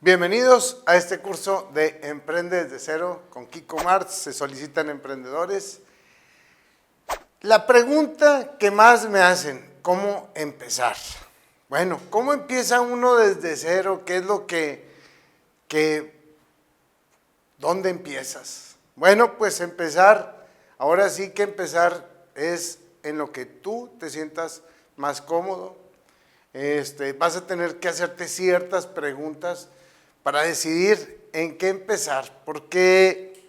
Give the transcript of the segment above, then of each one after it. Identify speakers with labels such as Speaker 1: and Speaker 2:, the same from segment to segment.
Speaker 1: Bienvenidos a este curso de Emprende desde cero con Kiko Martz. Se solicitan emprendedores. La pregunta que más me hacen, ¿cómo empezar? Bueno, ¿cómo empieza uno desde cero? ¿Qué es lo dónde empiezas? Bueno, pues ahora sí que empezar es en lo que tú te sientas más cómodo. Vas a tener que hacerte ciertas preguntas para decidir en qué empezar, porque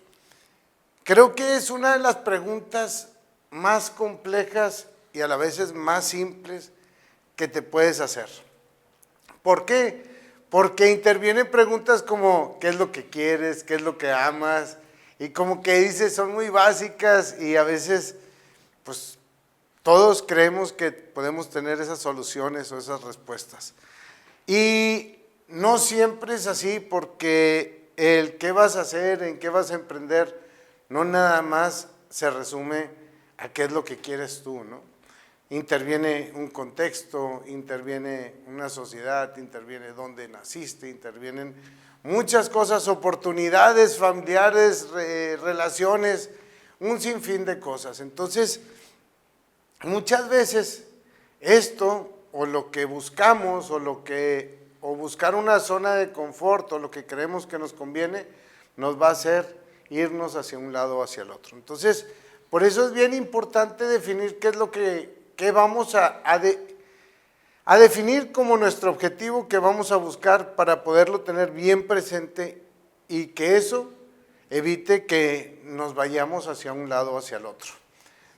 Speaker 1: creo que es una de las preguntas más complejas y a la vez más simples que te puedes hacer. ¿Por qué? Porque intervienen preguntas como ¿qué es lo que quieres? ¿Qué es lo que amas? Y como que dices, son muy básicas y a veces pues todos creemos que podemos tener esas soluciones o esas respuestas. Y no siempre es así, porque el qué vas a hacer, en qué vas a emprender, no nada más se resume a qué es lo que quieres tú, ¿no? Interviene un contexto, interviene una sociedad, interviene dónde naciste, intervienen muchas cosas, oportunidades familiares, relaciones, un sinfín de cosas. Entonces, muchas veces esto o lo que buscamos o buscar una zona de confort o lo que creemos que nos conviene nos va a hacer irnos hacia un lado o hacia el otro. Entonces, por eso es bien importante definir qué es lo que vamos a definir como nuestro objetivo que vamos a buscar para poderlo tener bien presente y que eso evite que nos vayamos hacia un lado o hacia el otro.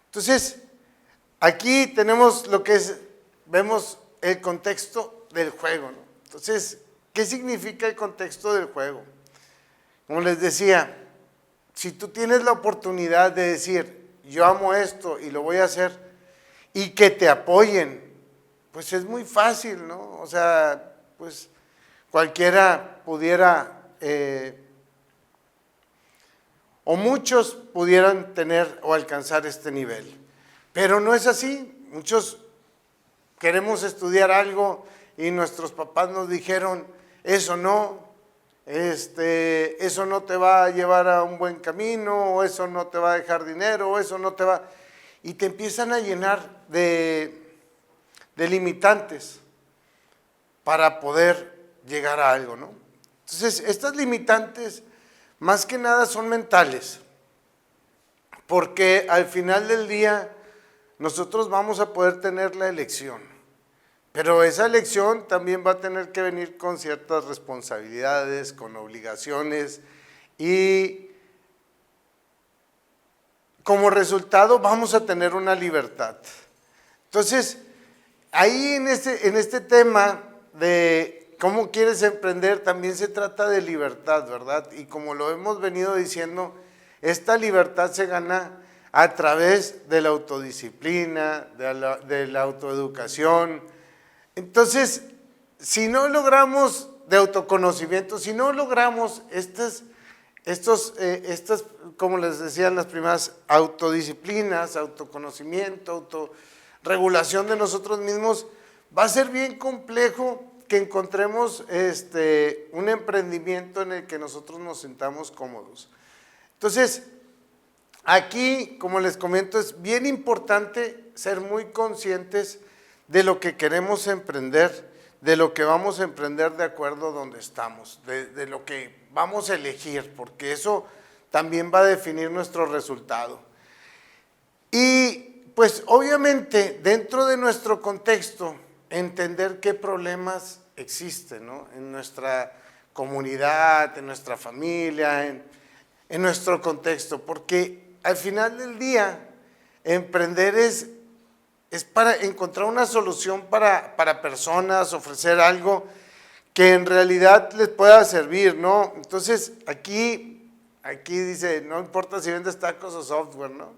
Speaker 1: Entonces, aquí tenemos vemos el contexto del juego, ¿no? Entonces, ¿qué significa el contexto del juego? Como les decía, si tú tienes la oportunidad de decir, yo amo esto y lo voy a hacer, y que te apoyen, pues es muy fácil, ¿no? O sea, pues cualquiera pudiera, o muchos pudieran tener o alcanzar este nivel. Pero no es así. Muchos queremos estudiar algo y nuestros papás nos dijeron, eso no te va a llevar a un buen camino, o eso no te va a dejar dinero, o eso no te va... Y te empiezan a llenar de limitantes para poder llegar a algo, ¿no? Entonces, estas limitantes más que nada son mentales, porque al final del día nosotros vamos a poder tener la elección, pero esa elección también va a tener que venir con ciertas responsabilidades, con obligaciones, y como resultado vamos a tener una libertad. Entonces, ahí en este tema de cómo quieres emprender, también se trata de libertad, ¿verdad? Y como lo hemos venido diciendo, esta libertad se gana a través de la autodisciplina, de la autoeducación. Entonces, si no logramos de autoconocimiento, si no logramos estas, como les decía en las primeras, autodisciplinas, autoconocimiento, autorregulación de nosotros mismos, va a ser bien complejo que encontremos un emprendimiento en el que nosotros nos sintamos cómodos. Entonces, aquí, como les comento, es bien importante ser muy conscientes de lo que queremos emprender, de lo que vamos a emprender de acuerdo a donde estamos, de lo que vamos a elegir, porque eso también va a definir nuestro resultado. Y pues obviamente dentro de nuestro contexto, entender qué problemas existen, ¿no? En nuestra comunidad, en nuestra familia, en nuestro contexto, porque al final del día emprender es para encontrar una solución para personas, ofrecer algo que en realidad les pueda servir, ¿no? Entonces, aquí dice, no importa si vendes tacos o software, ¿no?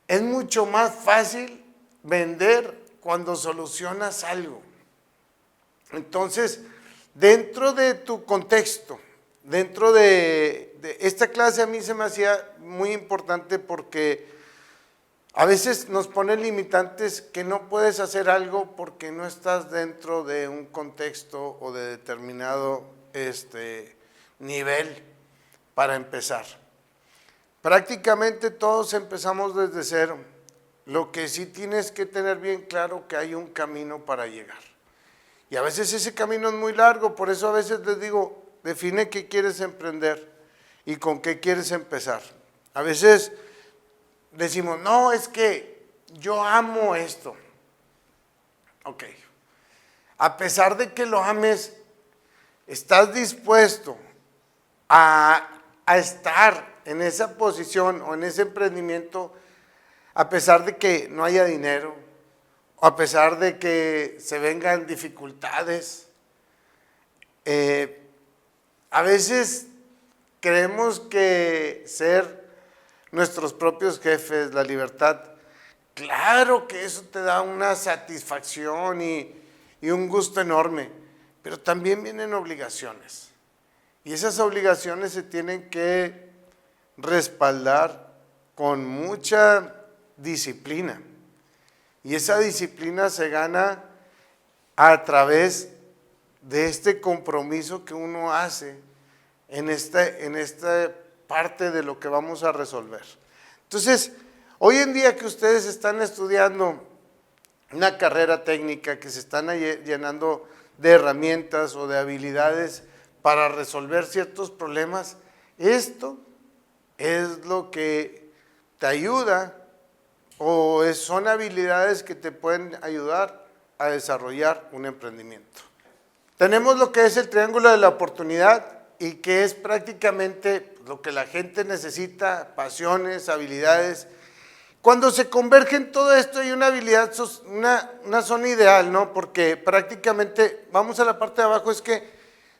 Speaker 1: Es mucho más fácil vender cuando solucionas algo. Entonces, dentro de tu contexto, dentro de esta clase a mí se me hacía muy importante porque A veces nos ponen limitantes que no puedes hacer algo porque no estás dentro de un contexto o de determinado nivel para empezar. Prácticamente todos empezamos desde cero. Lo que sí tienes que tener bien claro que hay un camino para llegar. Y a veces ese camino es muy largo, por eso a veces les digo, define qué quieres emprender y con qué quieres empezar. A veces decimos, no, es que yo amo esto. Ok. A pesar de que lo ames, ¿estás dispuesto a estar en esa posición o en ese emprendimiento a pesar de que no haya dinero, o a pesar de que se vengan dificultades? A veces creemos que ser nuestros propios jefes, la libertad, claro que eso te da una satisfacción y un gusto enorme, pero también vienen obligaciones. Y esas obligaciones se tienen que respaldar con mucha disciplina. Y esa disciplina se gana a través de este compromiso que uno hace en esta parte de lo que vamos a resolver. Entonces, hoy en día que ustedes están estudiando una carrera técnica, que se están llenando de herramientas o de habilidades para resolver ciertos problemas, esto es lo que te ayuda o son habilidades que te pueden ayudar a desarrollar un emprendimiento. Tenemos lo que es el triángulo de la oportunidad y que es prácticamente lo que la gente necesita, pasiones, habilidades. Cuando se convergen todo esto hay una habilidad, una zona ideal, ¿no? Porque prácticamente, vamos a la parte de abajo, es que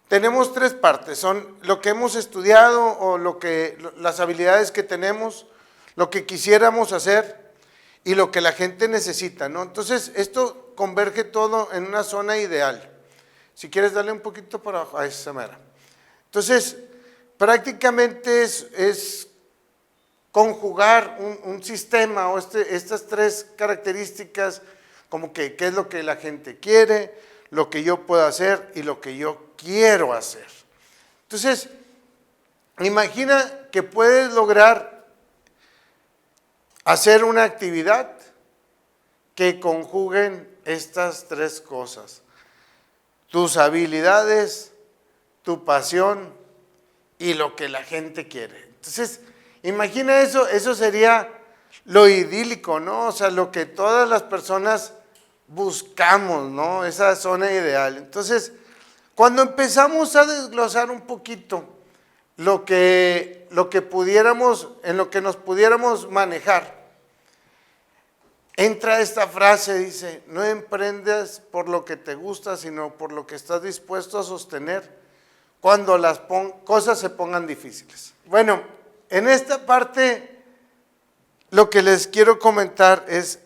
Speaker 1: tenemos tres partes, son lo que hemos estudiado o las habilidades que tenemos, lo que quisiéramos hacer y lo que la gente necesita, ¿no? Entonces, esto converge todo en una zona ideal. Si quieres darle un poquito para abajo, a esa mera. Entonces, prácticamente es conjugar un sistema o estas tres características, como que qué es lo que la gente quiere, lo que yo puedo hacer y lo que yo quiero hacer. Entonces, imagina que puedes lograr hacer una actividad que conjuguen estas tres cosas: tus habilidades, tu pasión y lo que la gente quiere. Entonces, imagina eso sería lo idílico, ¿no? O sea, lo que todas las personas buscamos, ¿no? Esa zona ideal. Entonces, cuando empezamos a desglosar un poquito lo que pudiéramos, en lo que nos pudiéramos manejar, entra esta frase, dice, no emprendas por lo que te gusta, sino por lo que estás dispuesto a sostener cuando las cosas se pongan difíciles. Bueno, en esta parte lo que les quiero comentar es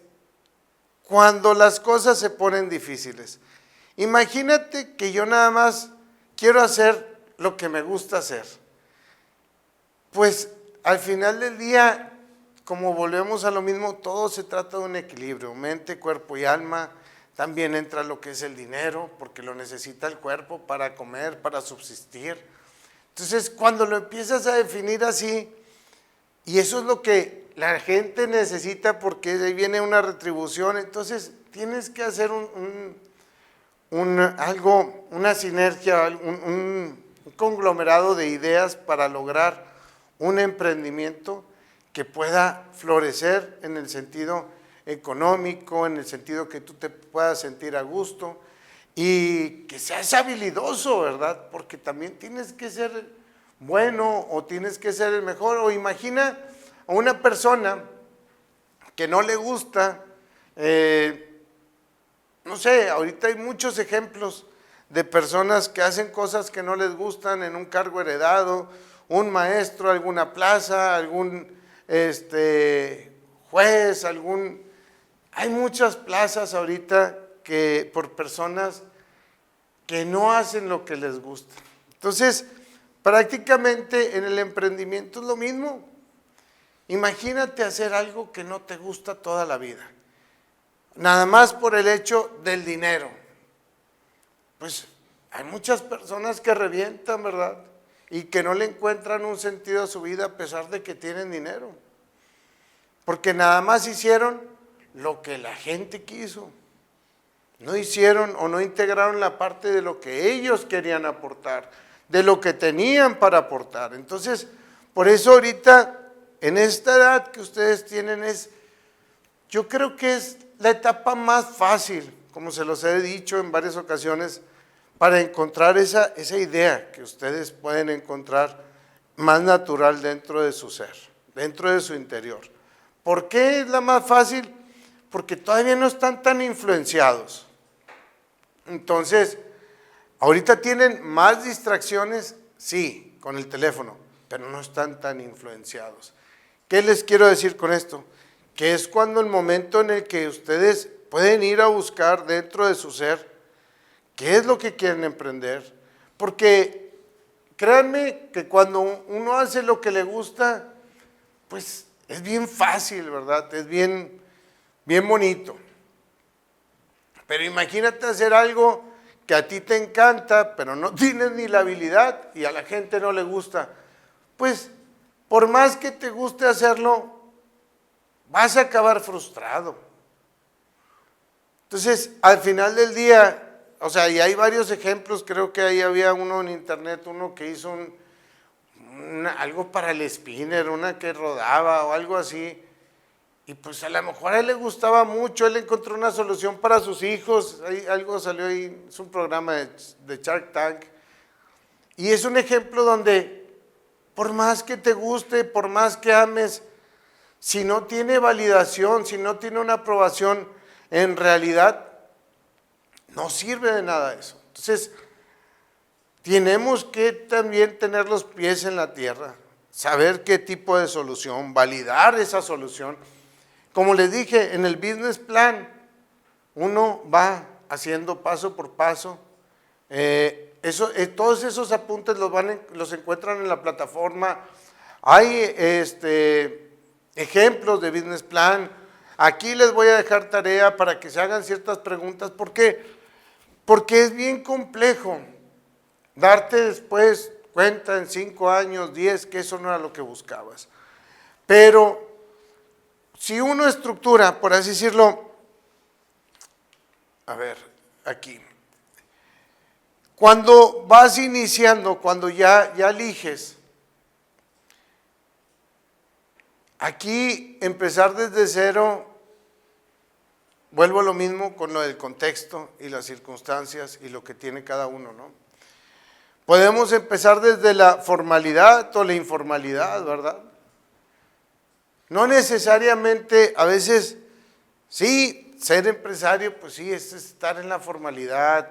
Speaker 1: cuando las cosas se ponen difíciles. Imagínate que yo nada más quiero hacer lo que me gusta hacer. Pues al final del día, como volvemos a lo mismo, todo se trata de un equilibrio, mente, cuerpo y alma. También entra lo que es el dinero, porque lo necesita el cuerpo para comer, para subsistir. Entonces, cuando lo empiezas a definir así, y eso es lo que la gente necesita porque ahí viene una retribución, entonces tienes que hacer una sinergia, un conglomerado de ideas para lograr un emprendimiento que pueda florecer en el sentido económico, en el sentido que tú te puedas sentir a gusto y que seas habilidoso, ¿verdad? Porque también tienes que ser bueno o tienes que ser el mejor. O imagina a una persona que no le gusta, no sé, ahorita hay muchos ejemplos de personas que hacen cosas que no les gustan en un cargo heredado, un maestro, alguna plaza, algún juez, hay muchas plazas ahorita que por personas que no hacen lo que les gusta. Entonces, prácticamente en el emprendimiento es lo mismo. Imagínate hacer algo que no te gusta toda la vida, nada más por el hecho del dinero. Pues hay muchas personas que revientan, ¿verdad? Y que no le encuentran un sentido a su vida a pesar de que tienen dinero. Porque nada más hicieron lo que la gente quiso. No hicieron o no integraron la parte de lo que ellos querían aportar, de lo que tenían para aportar. Entonces, por eso ahorita, en esta edad que ustedes tienen, yo creo que es la etapa más fácil, como se los he dicho en varias ocasiones, para encontrar esa idea que ustedes pueden encontrar más natural dentro de su ser, dentro de su interior. ¿Por qué es la más fácil? Porque todavía no están tan influenciados. Entonces, ahorita tienen más distracciones, sí, con el teléfono, pero no están tan influenciados. ¿Qué les quiero decir con esto? Que es cuando el momento en el que ustedes pueden ir a buscar dentro de su ser qué es lo que quieren emprender, porque créanme que cuando uno hace lo que le gusta, pues es bien fácil, ¿verdad? Es bien bonito. Pero imagínate hacer algo que a ti te encanta, pero no tienes ni la habilidad y a la gente no le gusta. Pues, por más que te guste hacerlo, vas a acabar frustrado. Entonces, al final del día, o sea, y hay varios ejemplos, creo que ahí había uno en internet, uno que hizo algo para el spinner, una que rodaba o algo así. Y pues a lo mejor a él le gustaba mucho, él encontró una solución para sus hijos, algo salió ahí, es un programa de Shark Tank. Y es un ejemplo donde por más que te guste, por más que ames, si no tiene validación, si no tiene una aprobación, en realidad no sirve de nada eso. Entonces, tenemos que también tener los pies en la tierra, saber qué tipo de solución, validar esa solución. Como les dije, en el business plan, uno va haciendo paso por paso. Todos esos apuntes los encuentran en la plataforma. Hay ejemplos de business plan. Aquí les voy a dejar tarea para que se hagan ciertas preguntas. ¿Por qué? Porque es bien complejo darte después cuenta en 5 años, 10, que eso no era lo que buscabas. Pero si uno estructura, por así decirlo, a ver, aquí, cuando vas iniciando, cuando ya eliges, aquí empezar desde cero, vuelvo a lo mismo con lo del contexto y las circunstancias y lo que tiene cada uno, ¿no? Podemos empezar desde la formalidad o la informalidad, ¿verdad? No necesariamente, a veces, sí, ser empresario, pues sí, es estar en la formalidad,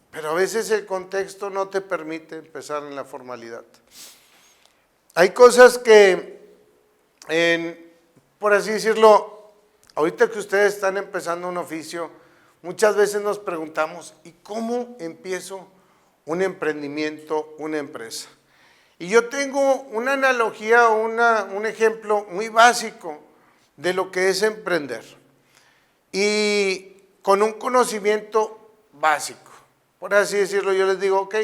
Speaker 1: pero a veces el contexto no te permite empezar en la formalidad. Hay cosas que, por así decirlo, ahorita que ustedes están empezando un oficio, muchas veces nos preguntamos, ¿y cómo empiezo un emprendimiento, una empresa? Y yo tengo una analogía, un ejemplo muy básico de lo que es emprender. Y con un conocimiento básico. Por así decirlo, yo les digo, ok,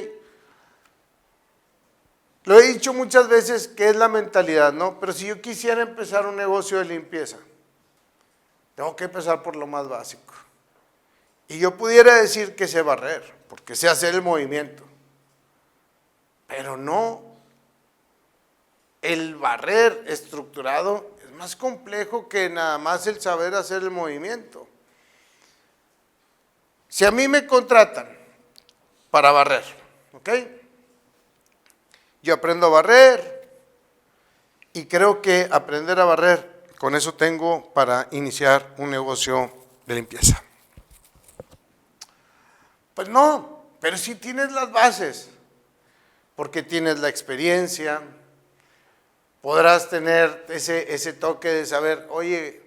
Speaker 1: lo he dicho muchas veces que es la mentalidad, ¿no? Pero si yo quisiera empezar un negocio de limpieza, tengo que empezar por lo más básico. Y yo pudiera decir que sé barrer, porque sé hacer el movimiento. Pero no. El barrer estructurado es más complejo que nada más el saber hacer el movimiento. Si a mí me contratan para barrer, ¿ok? Yo aprendo a barrer y creo que aprender a barrer, con eso tengo para iniciar un negocio de limpieza. Pues no, pero sí tienes las bases, porque tienes la experiencia. Podrás tener ese toque de saber, oye,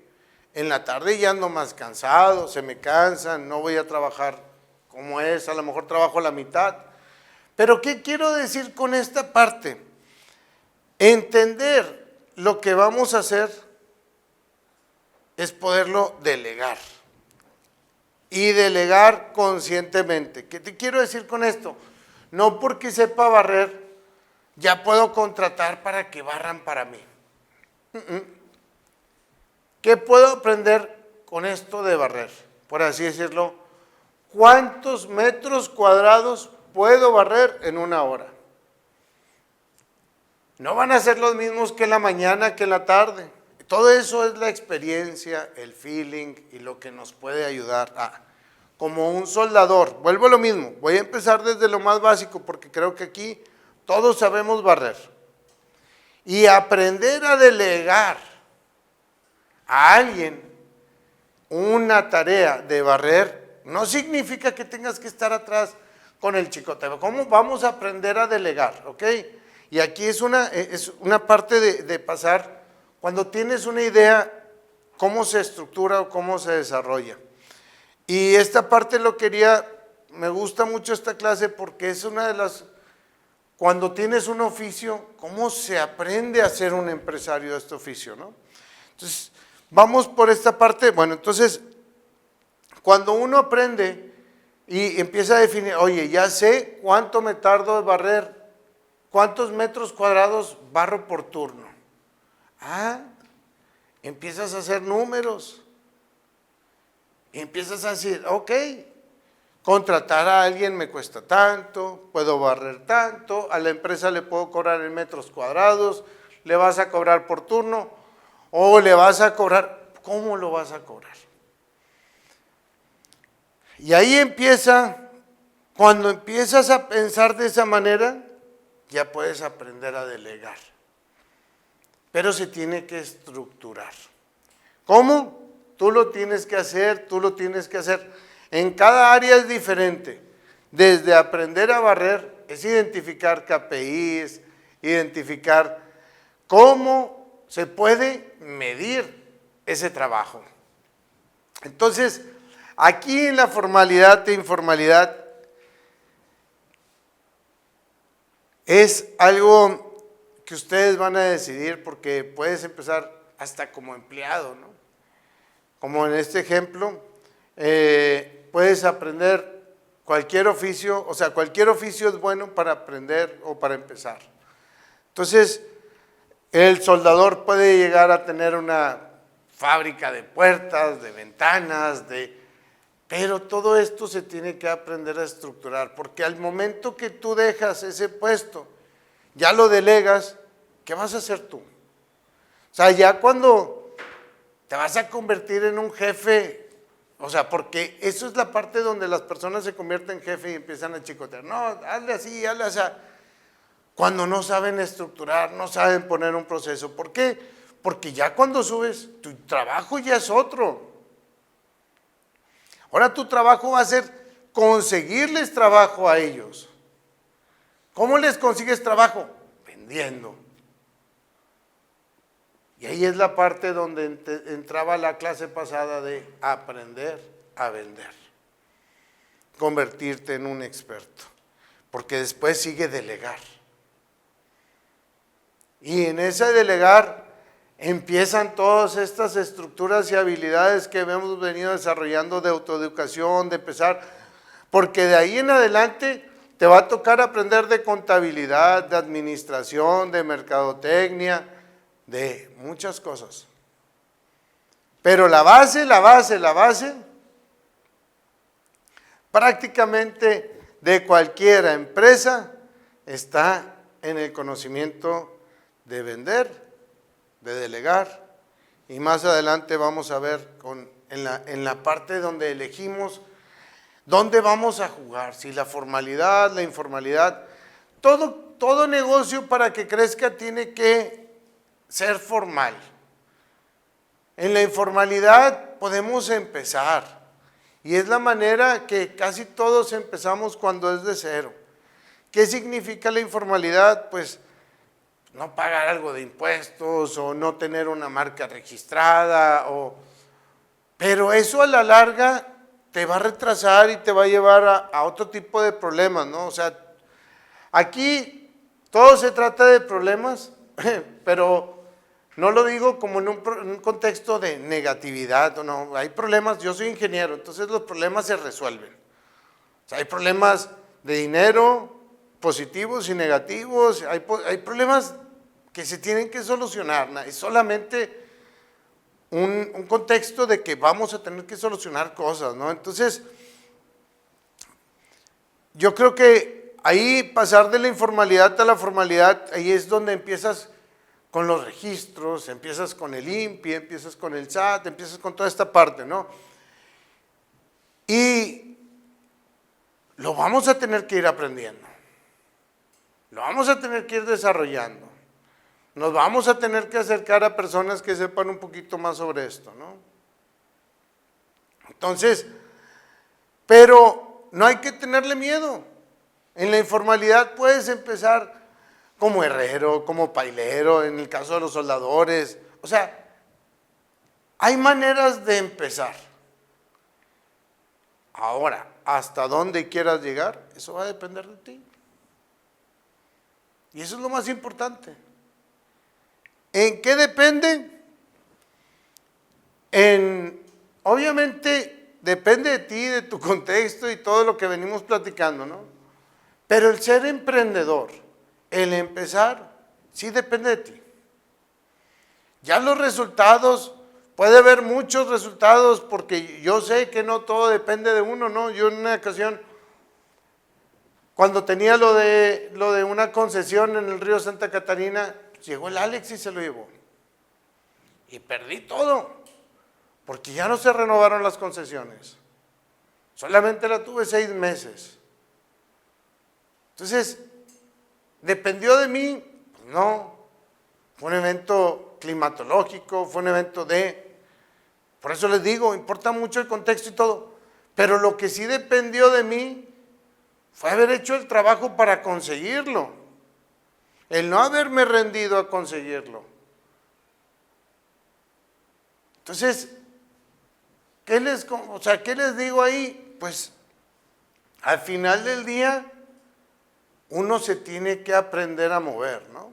Speaker 1: en la tarde ya ando más cansado, se me cansan, no voy a trabajar como es, a lo mejor trabajo la mitad. Pero ¿qué quiero decir con esta parte? Entender lo que vamos a hacer es poderlo delegar. Y delegar conscientemente. ¿Qué te quiero decir con esto? No porque sepa barrer, ya puedo contratar para que barran para mí. ¿Qué puedo aprender con esto de barrer? Por así decirlo, ¿cuántos metros cuadrados puedo barrer en una hora? No van a ser los mismos que en la mañana, que en la tarde. Todo eso es la experiencia, el feeling y lo que nos puede ayudar a, como un soldador. Vuelvo a lo mismo, voy a empezar desde lo más básico porque creo que aquí todos sabemos barrer. Y aprender a delegar a alguien una tarea de barrer no significa que tengas que estar atrás con el chicote. ¿Cómo vamos a aprender a delegar? ¿Ok? Y aquí es una parte de pasar, cuando tienes una idea, cómo se estructura o cómo se desarrolla. Y esta parte me gusta mucho esta clase porque es una de las, cuando tienes un oficio, cómo se aprende a ser un empresario de este oficio, ¿no? Entonces, vamos por esta parte. Bueno, entonces, cuando uno aprende y empieza a definir, oye, ya sé cuánto me tardo de barrer, cuántos metros cuadrados barro por turno. Empiezas a hacer números. Y empiezas a decir, ok, contratar a alguien me cuesta tanto, puedo barrer tanto, a la empresa le puedo cobrar en metros cuadrados, le vas a cobrar por turno o le vas a cobrar, ¿cómo lo vas a cobrar? Y ahí empieza, cuando empiezas a pensar de esa manera, ya puedes aprender a delegar. Pero se tiene que estructurar. ¿Cómo? Tú lo tienes que hacer, tú lo tienes que hacer. En cada área es diferente. Desde aprender a barrer es identificar KPIs, identificar cómo se puede medir ese trabajo. Entonces, aquí en la formalidad e informalidad es algo que ustedes van a decidir porque puedes empezar hasta como empleado, ¿no? Como en este ejemplo, puedes aprender cualquier oficio, o sea, cualquier oficio es bueno para aprender o para empezar. Entonces, el soldador puede llegar a tener una fábrica de puertas, de ventanas, pero todo esto se tiene que aprender a estructurar, porque al momento que tú dejas ese puesto, ya lo delegas, ¿qué vas a hacer tú? O sea, ya cuando te vas a convertir en un jefe, o sea, porque eso es la parte donde las personas se convierten en jefe y empiezan a chicotear. No, hazle así, hazle así. Cuando no saben estructurar, no saben poner un proceso. ¿Por qué? Porque ya cuando subes, tu trabajo ya es otro. Ahora tu trabajo va a ser conseguirles trabajo a ellos. ¿Cómo les consigues trabajo? Vendiendo. Y ahí es la parte donde entraba la clase pasada de aprender a vender. Convertirte en un experto. Porque después sigue delegar. Y en ese delegar empiezan todas estas estructuras y habilidades que hemos venido desarrollando de autoeducación, de empezar. Porque de ahí en adelante te va a tocar aprender de contabilidad, de administración, de mercadotecnia, de muchas cosas. Pero la base, prácticamente de cualquier empresa está en el conocimiento de vender, de delegar, y más adelante vamos a ver en la parte donde elegimos dónde vamos a jugar, si la formalidad, la informalidad, todo negocio para que crezca tiene que ser formal. En la informalidad podemos empezar y es la manera que casi todos empezamos cuando es de cero. ¿Qué significa la informalidad? Pues no pagar algo de impuestos o no tener una marca registrada, pero eso a la larga te va a retrasar y te va a llevar a otro tipo de problemas, ¿no? O sea, aquí todo se trata de problemas, pero No lo digo como en un contexto de negatividad, no, hay problemas, yo soy ingeniero, entonces los problemas se resuelven. O sea, hay problemas de dinero, positivos y negativos, hay problemas que se tienen que solucionar, es solamente un contexto de que vamos a tener que solucionar cosas, ¿no? Entonces, yo creo que ahí pasar de la informalidad a la formalidad, ahí es donde empiezas con los registros, empiezas con el INPI, empiezas con el SAT, empiezas con toda esta parte, ¿no? Y lo vamos a tener que ir aprendiendo, lo vamos a tener que ir desarrollando, nos vamos a tener que acercar a personas que sepan un poquito más sobre esto, ¿no? Entonces, pero no hay que tenerle miedo. En la informalidad puedes empezar como herrero, como pailero, en el caso de los soldadores. O sea, hay maneras de empezar. Ahora, hasta dónde quieras llegar, eso va a depender de ti. Y eso es lo más importante. ¿En qué depende? Obviamente, depende de ti, de tu contexto y todo lo que venimos platicando, ¿no? Pero el ser emprendedor, el empezar, sí depende de ti. Ya los resultados, puede haber muchos resultados, porque yo sé que no todo depende de uno, ¿no? Yo en una ocasión, cuando tenía lo de una concesión en el río Santa Catarina, llegó el Alex y se lo llevó. Y perdí todo, porque ya no se renovaron las concesiones. Solamente la tuve 6 meses. Entonces, ¿dependió de mí? Pues no. Fue un evento climatológico, fue un evento por eso les digo, importa mucho el contexto y todo. Pero lo que sí dependió de mí fue haber hecho el trabajo para conseguirlo. El no haberme rendido a conseguirlo. Entonces, ¿qué les digo ahí? Pues, al final del día, uno se tiene que aprender a mover, ¿no?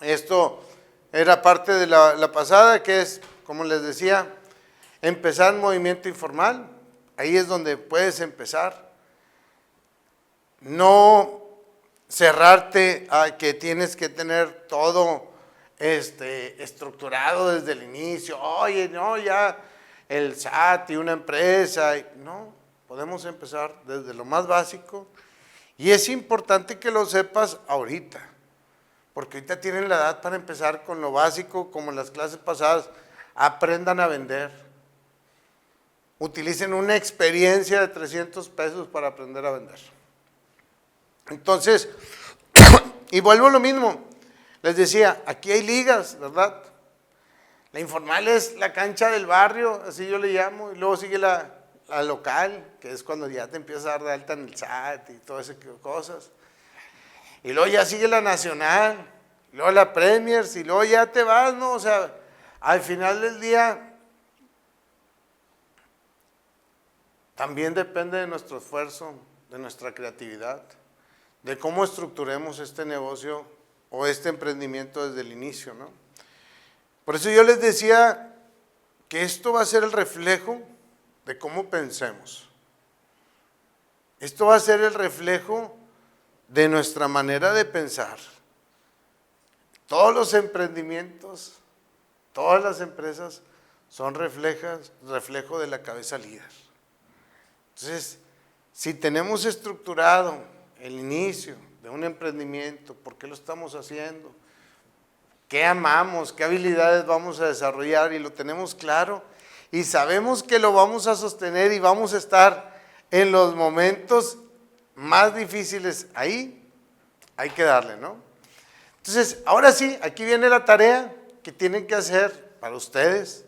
Speaker 1: Esto era parte de la pasada, que es, como les decía, empezar movimiento informal. Ahí es donde puedes empezar. No cerrarte a que tienes que tener todo estructurado desde el inicio. Oye, no, ya el SAT y una empresa. No, podemos empezar desde lo más básico. Y es importante que lo sepas ahorita, porque ahorita tienen la edad para empezar con lo básico, como en las clases pasadas. Aprendan a vender. Utilicen una experiencia de 300 pesos para aprender a vender. Entonces, y vuelvo a lo mismo, les decía, aquí hay ligas, ¿verdad? La informal es la cancha del barrio, así yo le llamo, y luego sigue la local, que es cuando ya te empiezas a dar de alta en el SAT y todas esas cosas. Y luego ya sigue la nacional, y luego la Premiers, y luego ya te vas, ¿no? O sea, al final del día, también depende de nuestro esfuerzo, de nuestra creatividad, de cómo estructuremos este negocio o este emprendimiento desde el inicio, ¿no? Por eso yo les decía que esto va a ser el reflejo de cómo pensemos. Esto va a ser el reflejo de nuestra manera de pensar. Todos los emprendimientos, todas las empresas son reflejo de la cabeza líder. Entonces, si tenemos estructurado el inicio de un emprendimiento, ¿por qué lo estamos haciendo? ¿Qué amamos? ¿Qué habilidades vamos a desarrollar? Y lo tenemos claro y sabemos que lo vamos a sostener y vamos a estar en los momentos más difíciles. Ahí hay que darle, ¿no? Entonces, ahora sí, aquí viene la tarea que tienen que hacer para ustedes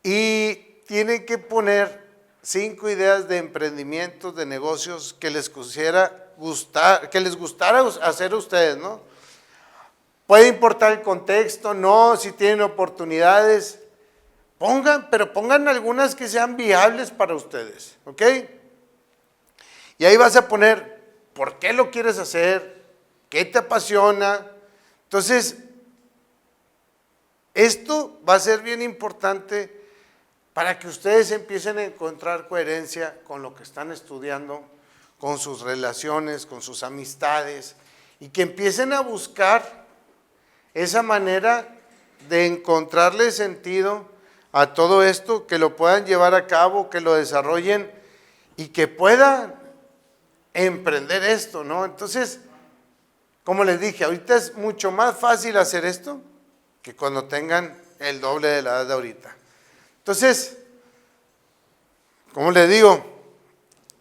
Speaker 1: y tienen que poner 5 ideas de emprendimientos, de negocios que les gustara hacer a ustedes, ¿no? Puede importar el contexto, no, si tienen oportunidades, pero pongan algunas que sean viables para ustedes, ¿ok? Y ahí vas a poner, ¿por qué lo quieres hacer? ¿Qué te apasiona? Entonces, esto va a ser bien importante para que ustedes empiecen a encontrar coherencia con lo que están estudiando, con sus relaciones, con sus amistades, y que empiecen a buscar esa manera de encontrarle sentido a todo esto, que lo puedan llevar a cabo, que lo desarrollen y que puedan emprender esto, ¿no? Entonces, como les dije, ahorita es mucho más fácil hacer esto que cuando tengan el doble de la edad de ahorita. Entonces, como les digo,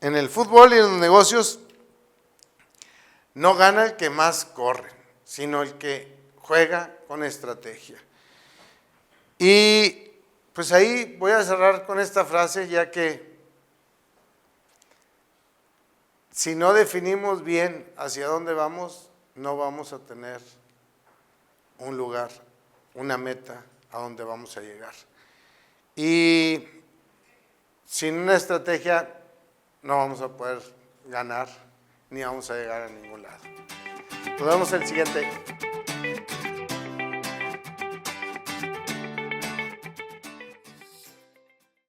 Speaker 1: en el fútbol y en los negocios no gana el que más corre, sino el que juega con estrategia. Y pues ahí voy a cerrar con esta frase, ya que si no definimos bien hacia dónde vamos, no vamos a tener un lugar, una meta a donde vamos a llegar. Y sin una estrategia no vamos a poder ganar ni vamos a llegar a ningún lado. Nos vemos en el siguiente.